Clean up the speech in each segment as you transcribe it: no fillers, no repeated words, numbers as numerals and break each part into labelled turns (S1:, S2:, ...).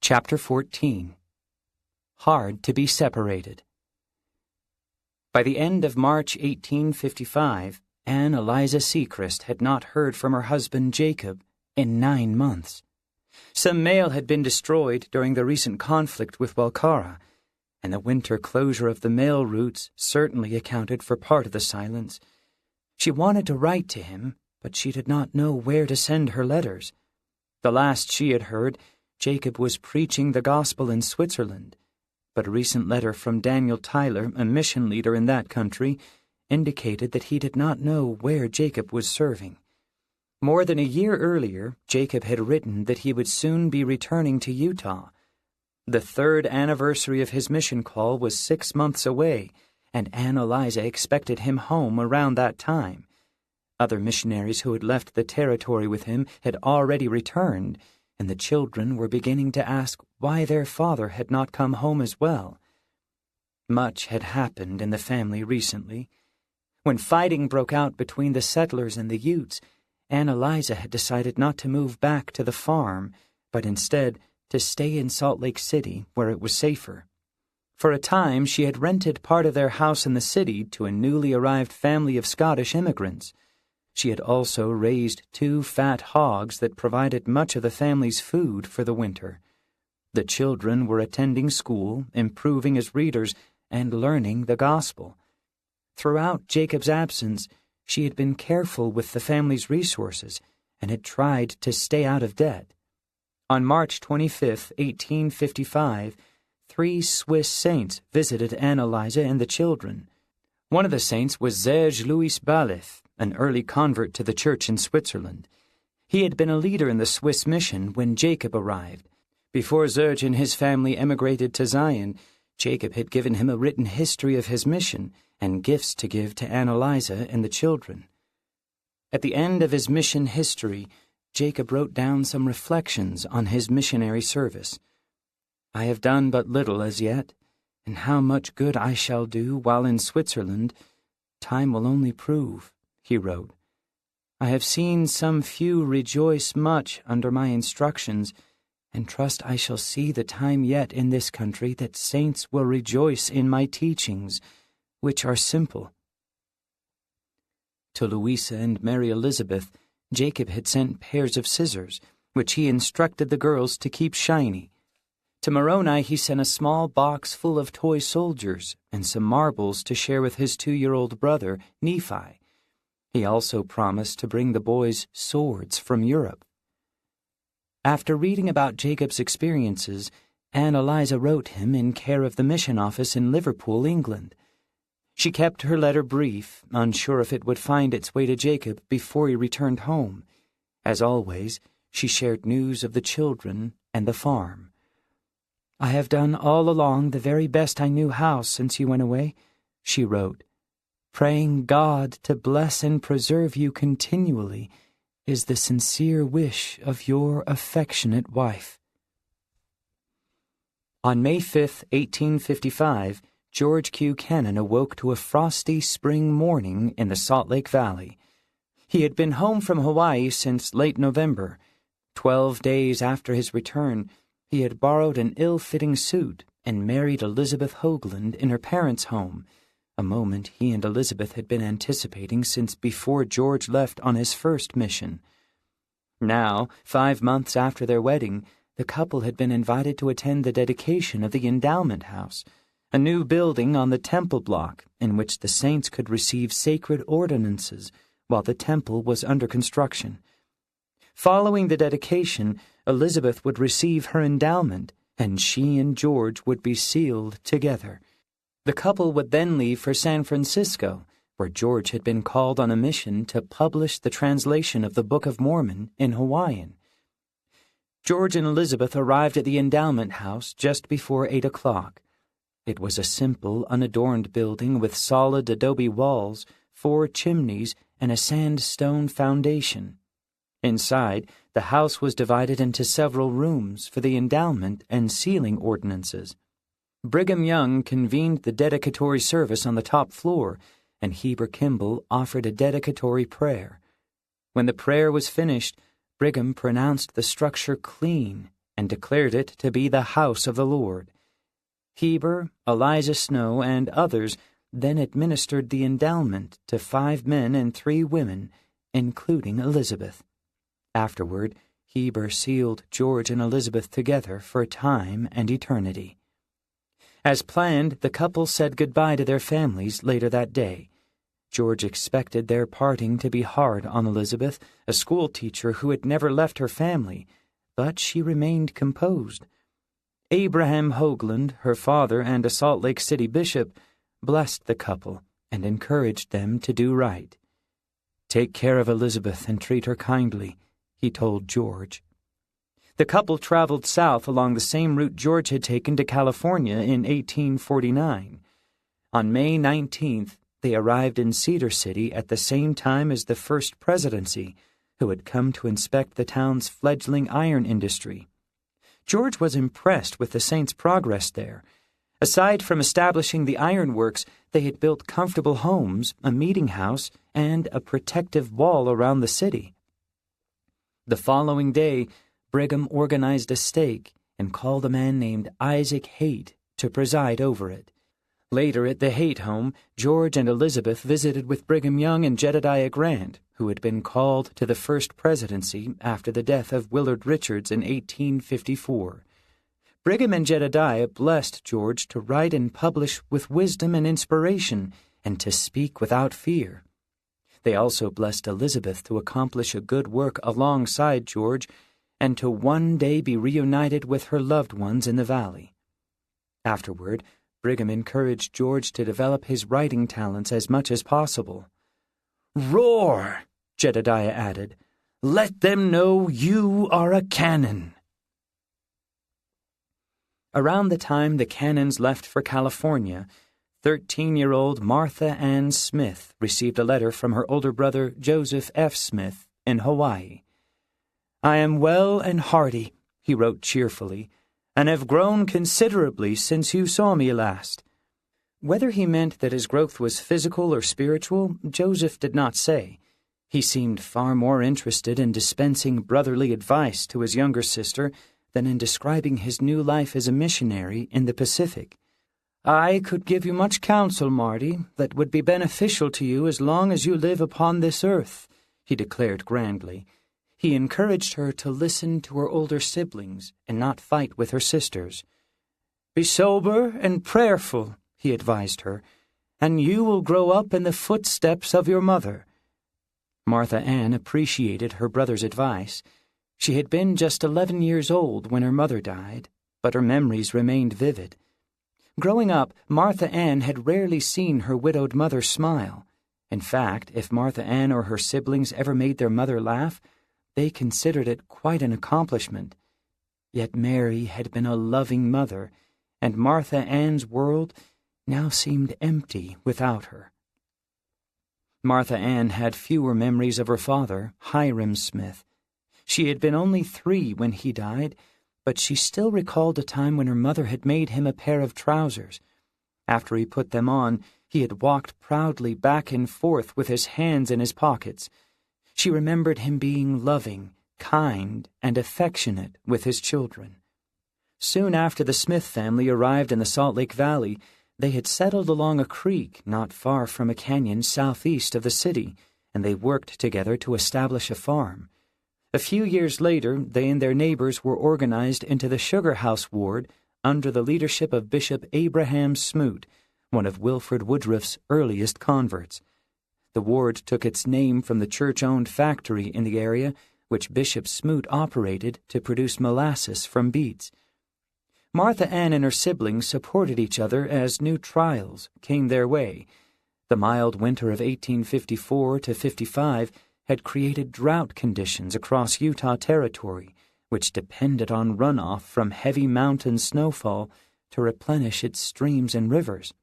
S1: Chapter 14. Hard to be Separated. By the end of March 1855, Anne Eliza Sechrist had not heard from her husband Jacob in 9 months. Some mail had been destroyed during the recent conflict with Walkara, and the winter closure of the mail routes certainly accounted for part of the silence. She wanted to write to him, but she did not know where to send her letters. The last she had heard, Jacob was preaching the gospel in Switzerland, but a recent letter from Daniel Tyler, a mission leader in that country, indicated that he did not know where Jacob was serving. More than a year earlier, Jacob had written that he would soon be returning to Utah. The 3rd anniversary of his mission call was 6 months away, and Anne Eliza expected him home around that time. Other missionaries who had left the territory with him had already returned, and the children were beginning to ask why their father had not come home as well. Much had happened in the family recently. When fighting broke out between the settlers and the Utes, Anne Eliza had decided not to move back to the farm, but instead to stay in Salt Lake City, where it was safer. For a time, she had rented part of their house in the city to a newly arrived family of Scottish immigrants. She had also raised 2 fat hogs that provided much of the family's food for the winter. The children were attending school, improving as readers, and learning the gospel. Throughout Jacob's absence, she had been careful with the family's resources and had tried to stay out of debt. On March 25, 1855, 3 Swiss saints visited Anne Eliza and the children. One of the saints was Serge Louis Balif, an early convert to the church in Switzerland. He had been a leader in the Swiss mission when Jacob arrived. Before Serge and his family emigrated to Zion, Jacob had given him a written history of his mission and gifts to give to Anne Eliza and the children. At the end of his mission history, Jacob wrote down some reflections on his missionary service. "I have done but little as yet, and how much good I shall do while in Switzerland, time will only prove," he wrote. "I have seen some few rejoice much under my instructions, and trust I shall see the time yet in this country that saints will rejoice in my teachings, which are simple." To Louisa and Mary Elizabeth, Jacob had sent pairs of scissors, which he instructed the girls to keep shiny. To Moroni he sent a small box full of toy soldiers and some marbles to share with his 2-year-old brother, Nephi. He also promised to bring the boys swords from Europe. After reading about Jacob's experiences, Anne Eliza wrote him in care of the mission office in Liverpool, England. She kept her letter brief, unsure if it would find its way to Jacob before he returned home. As always, she shared news of the children and the farm. "I have done all along the very best I knew how since you went away," she wrote. "Praying God to bless and preserve you continually is the sincere wish of your affectionate wife." On May 5, 1855, George Q. Cannon awoke to a frosty spring morning in the Salt Lake Valley. He had been home from Hawaii since late November. 12 days after his return, he had borrowed an ill-fitting suit and married Elizabeth Hoagland in her parents' home, a moment he and Elizabeth had been anticipating since before George left on his first mission. Now, 5 months after their wedding, the couple had been invited to attend the dedication of the Endowment House, a new building on the temple block in which the saints could receive sacred ordinances while the temple was under construction. Following the dedication, Elizabeth would receive her endowment, and she and George would be sealed together. The couple would then leave for San Francisco, where George had been called on a mission to publish the translation of the Book of Mormon in Hawaiian. George and Elizabeth arrived at the Endowment House just before 8 o'clock. It was a simple, unadorned building with solid adobe walls, 4 chimneys, and a sandstone foundation. Inside, the house was divided into several rooms for the endowment and sealing ordinances. Brigham Young convened the dedicatory service on the top floor, and Heber Kimball offered a dedicatory prayer. When the prayer was finished, Brigham pronounced the structure clean and declared it to be the house of the Lord. Heber, Eliza Snow, and others then administered the endowment to 5 men and 3 women, including Elizabeth. Afterward, Heber sealed George and Elizabeth together for time and eternity. As planned, the couple said goodbye to their families later that day. George expected their parting to be hard on Elizabeth, a schoolteacher who had never left her family, but she remained composed. Abraham Hoagland, her father and a Salt Lake City bishop, blessed the couple and encouraged them to do right. "Take care of Elizabeth and treat her kindly," he told George. The couple traveled south along the same route George had taken to California in 1849. On May 19th, they arrived in Cedar City at the same time as the First Presidency, who had come to inspect the town's fledgling iron industry. George was impressed with the Saints' progress there. Aside from establishing the ironworks, they had built comfortable homes, a meeting house, and a protective wall around the city. The following day, Brigham organized a stake and called a man named Isaac Haight to preside over it. Later at the Haight home, George and Elizabeth visited with Brigham Young and Jedediah Grant, who had been called to the First Presidency after the death of Willard Richards in 1854. Brigham and Jedediah blessed George to write and publish with wisdom and inspiration, and to speak without fear. They also blessed Elizabeth to accomplish a good work alongside George, and to one day be reunited with her loved ones in the valley. Afterward, Brigham encouraged George to develop his writing talents as much as possible. "Roar," Jedediah added. "Let them know you are a cannon." Around the time the Cannons left for California, 13-year-old Martha Ann Smith received a letter from her older brother Joseph F. Smith in Hawaii. "I am well and hearty," he wrote cheerfully, "and have grown considerably since you saw me last." Whether he meant that his growth was physical or spiritual, Joseph did not say. He seemed far more interested in dispensing brotherly advice to his younger sister than in describing his new life as a missionary in the Pacific. "I could give you much counsel, Marty, that would be beneficial to you as long as you live upon this earth," he declared grandly. He encouraged her to listen to her older siblings and not fight with her sisters. "Be sober and prayerful," he advised her, "and you will grow up in the footsteps of your mother." Martha Ann appreciated her brother's advice. She had been just 11 years old when her mother died, but her memories remained vivid. Growing up, Martha Ann had rarely seen her widowed mother smile. In fact, if Martha Ann or her siblings ever made their mother laugh, they considered it quite an accomplishment. Yet Mary had been a loving mother, and Martha Ann's world now seemed empty without her. Martha Ann had fewer memories of her father, Hiram Smith. She had been only 3 when he died, but she still recalled a time when her mother had made him a pair of trousers. After he put them on, he had walked proudly back and forth with his hands in his pockets. She remembered him being loving, kind, and affectionate with his children. Soon after the Smith family arrived in the Salt Lake Valley, they had settled along a creek not far from a canyon southeast of the city, and they worked together to establish a farm. A few years later, they and their neighbors were organized into the Sugar House Ward under the leadership of Bishop Abraham Smoot, one of Wilford Woodruff's earliest converts. The ward took its name from the church-owned factory in the area, which Bishop Smoot operated to produce molasses from beets. Martha Ann and her siblings supported each other as new trials came their way. The mild winter of 1854 to 55 had created drought conditions across Utah Territory, which depended on runoff from heavy mountain snowfall to replenish its streams and rivers.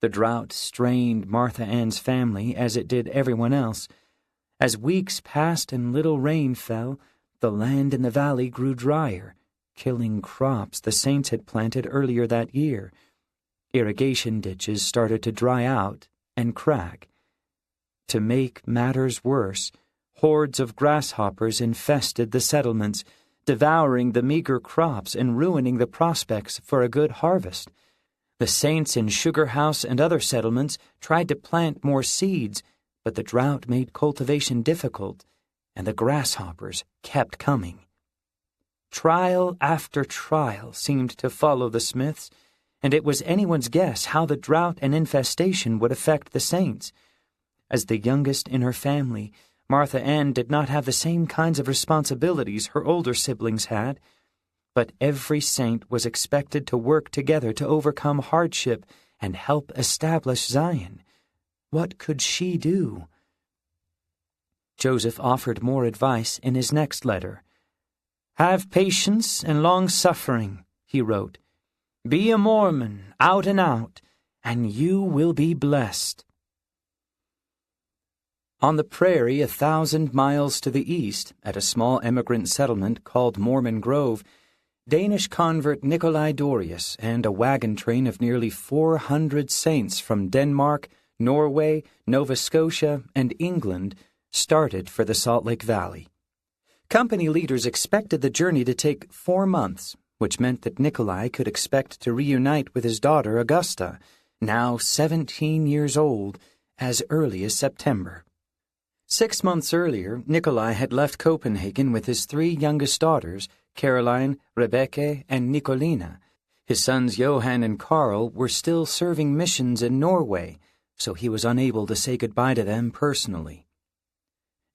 S1: The drought strained Martha Ann's family as it did everyone else. As weeks passed and little rain fell, the land in the valley grew drier, killing crops the Saints had planted earlier that year. Irrigation ditches started to dry out and crack. To make matters worse, hordes of grasshoppers infested the settlements, devouring the meager crops and ruining the prospects for a good harvest. The saints in Sugar House and other settlements tried to plant more seeds, but the drought made cultivation difficult, and the grasshoppers kept coming. Trial after trial seemed to follow the Smiths, and it was anyone's guess how the drought and infestation would affect the saints. As the youngest in her family, Martha Ann did not have the same kinds of responsibilities her older siblings had, but every saint was expected to work together to overcome hardship and help establish Zion. What could she do? Joseph offered more advice in his next letter. "Have patience and long-suffering," he wrote. "Be a Mormon, out and out, and you will be blessed." On the prairie 1,000 miles to the east, at a small emigrant settlement called Mormon Grove, Danish convert Nikolai Dorius and a wagon train of nearly 400 saints from Denmark, Norway, Nova Scotia, and England started for the Salt Lake Valley. Company leaders expected the journey to take 4 months, which meant that Nikolai could expect to reunite with his daughter Augusta, now 17 years old, as early as September. 6 months earlier, Nikolai had left Copenhagen with his 3 youngest daughters, Caroline, Rebecca, and Nicolina. His sons Johan and Carl were still serving missions in Norway, so he was unable to say goodbye to them personally.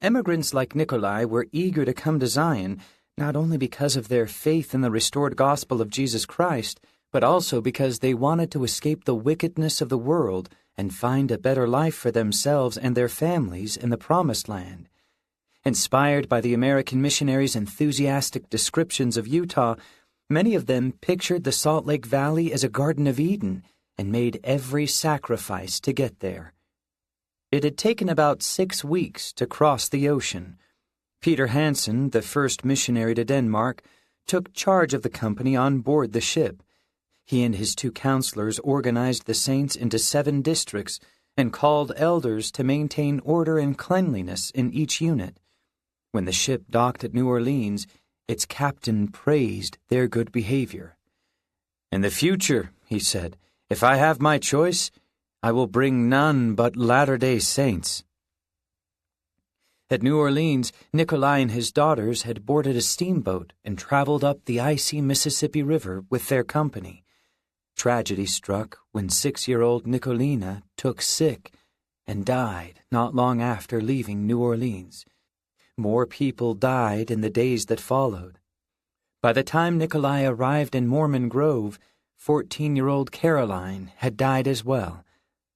S1: Emigrants like Nikolai were eager to come to Zion, not only because of their faith in the restored gospel of Jesus Christ, but also because they wanted to escape the wickedness of the world and find a better life for themselves and their families in the Promised Land. Inspired by the American missionaries' enthusiastic descriptions of Utah, many of them pictured the Salt Lake Valley as a Garden of Eden and made every sacrifice to get there. It had taken about 6 weeks to cross the ocean. Peter Hansen, the first missionary to Denmark, took charge of the company on board the ship. He and his 2 counselors organized the saints into 7 districts and called elders to maintain order and cleanliness in each unit. When the ship docked at New Orleans, its captain praised their good behavior. "In the future," he said, "if I have my choice, I will bring none but Latter-day Saints." At New Orleans, Nikolai and his daughters had boarded a steamboat and traveled up the icy Mississippi River with their company. Tragedy struck when 6-year-old Nicolina took sick and died not long after leaving New Orleans. More people died in the days that followed. By the time Nikolai arrived in Mormon Grove, 14-year-old Caroline had died as well,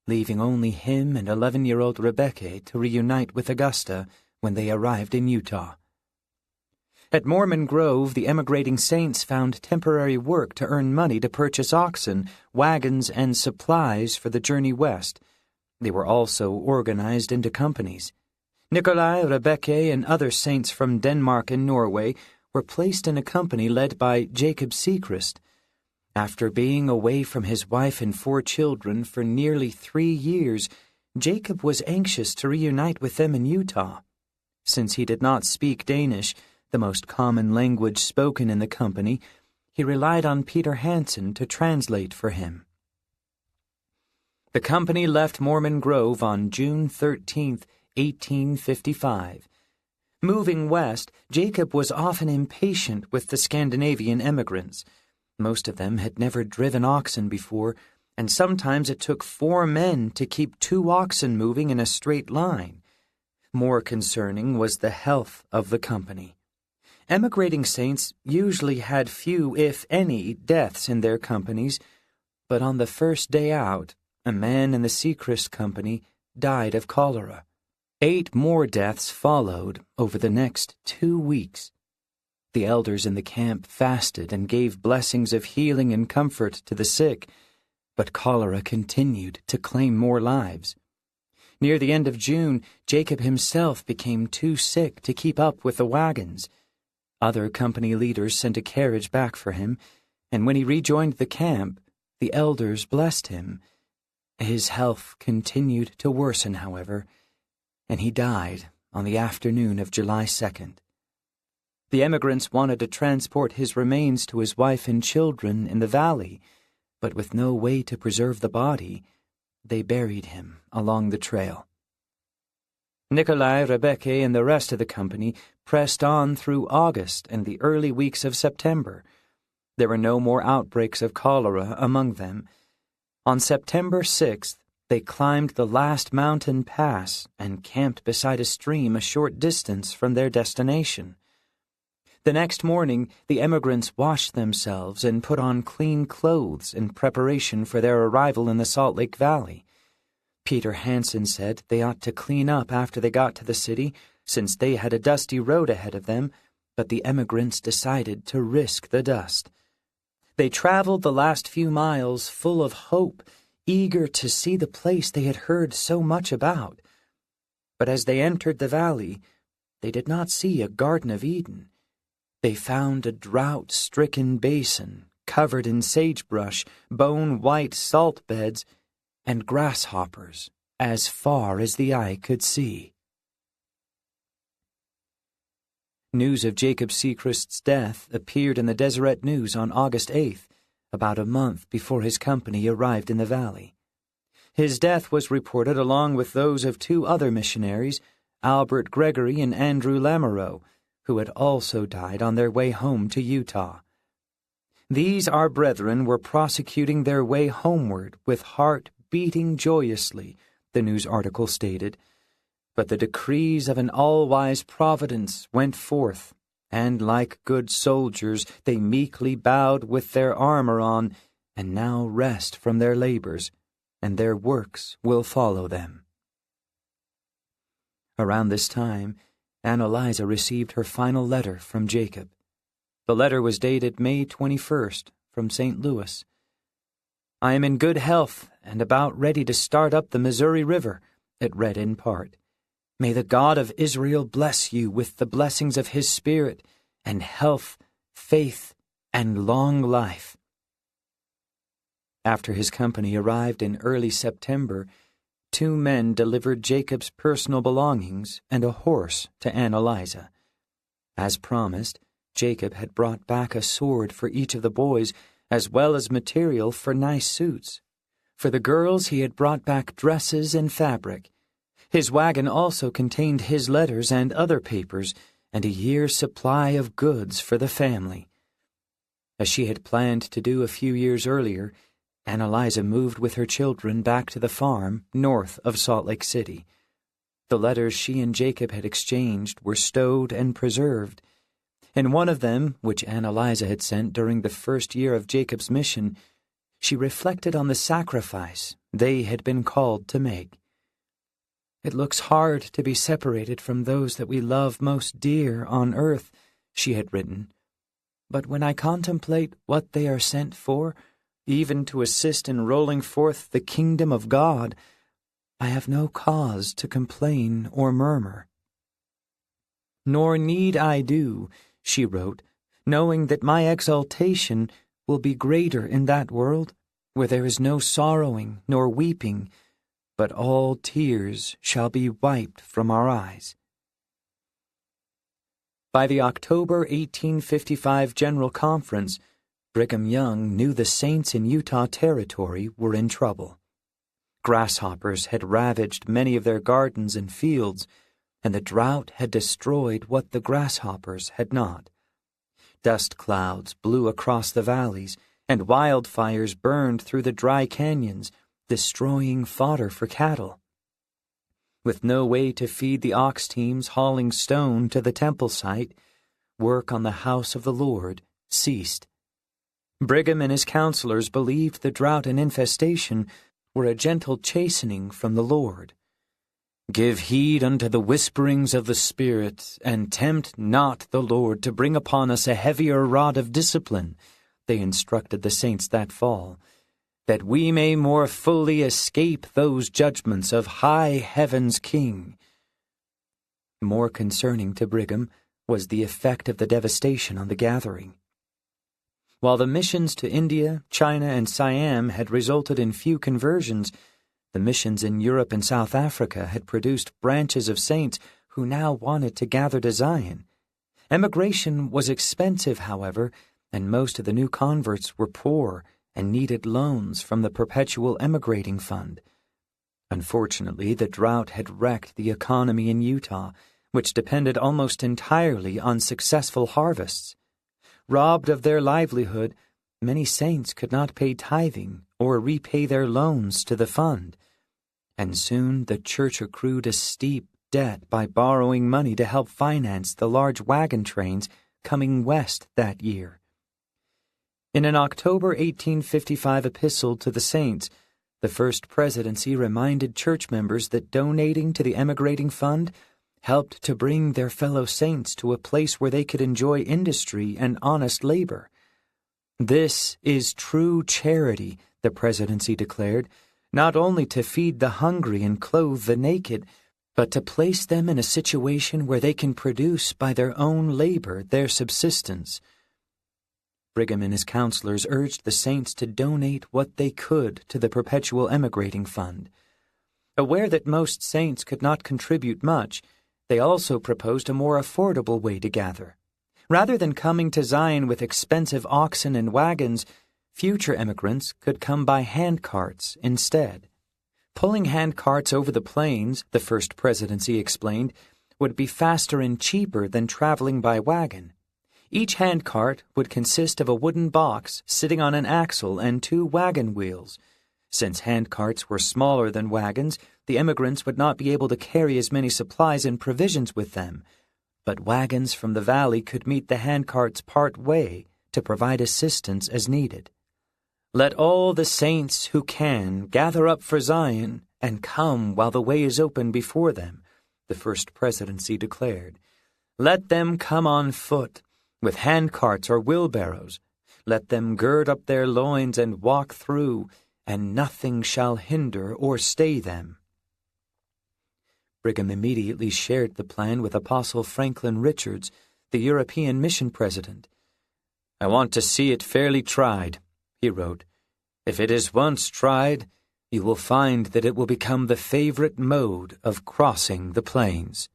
S1: leaving only him and 11-year-old Rebecca to reunite with Augusta when they arrived in Utah. At Mormon Grove, the emigrating saints found temporary work to earn money to purchase oxen, wagons, and supplies for the journey west. They were also organized into companies. Nikolai, Rebecca, and other saints from Denmark and Norway were placed in a company led by Jacob Sechrist. After being away from his wife and 4 children for nearly 3 years, Jacob was anxious to reunite with them in Utah. Since he did not speak Danish, the most common language spoken in the company, he relied on Peter Hansen to translate for him. The company left Mormon Grove on June 13, 1855. Moving west, Jacob was often impatient with the Scandinavian emigrants. Most of them had never driven oxen before, and sometimes it took 4 men to keep 2 oxen moving in a straight line. More concerning was the health of the company. Emigrating saints usually had few, if any, deaths in their companies, but on the first day out, a man in the Sechrist company died of cholera. 8 more deaths followed over the next 2 weeks. The elders in the camp fasted and gave blessings of healing and comfort to the sick, but cholera continued to claim more lives. Near the end of June, Jacob himself became too sick to keep up with the wagons. Other company leaders sent a carriage back for him, and when he rejoined the camp, the elders blessed him. His health continued to worsen, however, and he died on the afternoon of July 2nd. The emigrants wanted to transport his remains to his wife and children in the valley, but with no way to preserve the body, they buried him along the trail. Nikolai, Rebecca, and the rest of the company pressed on through August and the early weeks of September. There were no more outbreaks of cholera among them. On September 6th, they climbed the last mountain pass and camped beside a stream a short distance from their destination. The next morning, the emigrants washed themselves and put on clean clothes in preparation for their arrival in the Salt Lake Valley. Peter Hansen said they ought to clean up after they got to the city, since they had a dusty road ahead of them, but the emigrants decided to risk the dust. They traveled the last few miles full of hope, eager to see the place they had heard so much about. But as they entered the valley, they did not see a Garden of Eden. They found a drought-stricken basin covered in sagebrush, bone-white salt beds, and grasshoppers as far as the eye could see. News of Jacob Sechrist's death appeared in the Deseret News on August 8th, about a month before his company arrived in the valley. His death was reported along with those of two other missionaries, Albert Gregory and Andrew Lamoureux, who had also died on their way home to Utah. These, our brethren, were prosecuting their way homeward with heart beating joyously, the news article stated. But the decrees of an all-wise providence went forth, and like good soldiers they meekly bowed with their armor on, and now rest from their labors, and their works will follow them. Around this time, Annalisa received her final letter from Jacob. The letter was dated May 21st, from St. Louis. "I am in good health and about ready to start up the Missouri River," it read in part. "May the God of Israel bless you with the blessings of his Spirit, and health, faith, and long life." After his company arrived in early September, 2 men delivered Jacob's personal belongings and a horse to Annalisa. As promised, Jacob had brought back a sword for each of the boys, as well as material for nice suits. For the girls he had brought back dresses and fabric. His wagon also contained his letters and other papers, and a year's supply of goods for the family. As she had planned to do a few years earlier, Annalisa moved with her children back to the farm north of Salt Lake City. The letters she and Jacob had exchanged were stowed and preserved. In one of them, which Annalisa had sent during the first year of Jacob's mission, she reflected on the sacrifice they had been called to make. "It looks hard to be separated from those that we love most dear on earth," she had written. "But when I contemplate what they are sent for, even to assist in rolling forth the kingdom of God, I have no cause to complain or murmur. Nor need I do," she wrote, "knowing that my exaltation will be greater in that world, where there is no sorrowing nor weeping, but all tears shall be wiped from our eyes." By the October 1855 General Conference, Brigham Young knew the saints in Utah Territory were in trouble. Grasshoppers had ravaged many of their gardens and fields, and the drought had destroyed what the grasshoppers had not. Dust clouds blew across the valleys, and wildfires burned through the dry canyons, destroying fodder for cattle. With no way to feed the ox teams hauling stone to the temple site, work on the house of the Lord ceased. Brigham and his counselors believed the drought and infestation were a gentle chastening from the Lord. "Give heed unto the whisperings of the Spirit, and tempt not the Lord to bring upon us a heavier rod of discipline," they instructed the saints that fall, "that we may more fully escape those judgments of high heaven's King." More concerning to Brigham was the effect of the devastation on the gathering. While the missions to India, China, and Siam had resulted in few conversions, the missions in Europe and South Africa had produced branches of saints who now wanted to gather to Zion. Emigration was expensive, however, and most of the new converts were poor and needed loans from the Perpetual Emigrating Fund. Unfortunately, the drought had wrecked the economy in Utah, which depended almost entirely on successful harvests. Robbed of their livelihood, many saints could not pay tithing or repay their loans to the fund, and soon the church accrued a steep debt by borrowing money to help finance the large wagon trains coming west that year. In an October 1855 epistle to the saints, the First Presidency reminded church members that donating to the emigrating fund helped to bring their fellow saints to a place where they could enjoy industry and honest labor. This is true charity, the Presidency declared, not only to feed the hungry and clothe the naked, but to place them in a situation where they can produce by their own labor their subsistence. Brigham and his counselors urged the saints to donate what they could to the Perpetual Emigrating Fund. Aware that most saints could not contribute much, they also proposed a more affordable way to gather. Rather than coming to Zion with expensive oxen and wagons, future emigrants could come by handcarts instead. Pulling handcarts over the plains, the First Presidency explained, would be faster and cheaper than traveling by wagon. Each handcart would consist of a wooden box sitting on an axle and 2 wagon wheels. Since handcarts were smaller than wagons, the emigrants would not be able to carry as many supplies and provisions with them, but wagons from the valley could meet the handcarts part way to provide assistance as needed. Let all the saints who can gather up for Zion and come while the way is open before them, the First Presidency declared. Let them come on foot, with handcarts or wheelbarrows. Let them gird up their loins and walk through, and nothing shall hinder or stay them. Brigham immediately shared the plan with Apostle Franklin Richards, the European mission president. "I want to see it fairly tried," he wrote. "If it is once tried, you will find that it will become the favorite mode of crossing the plains."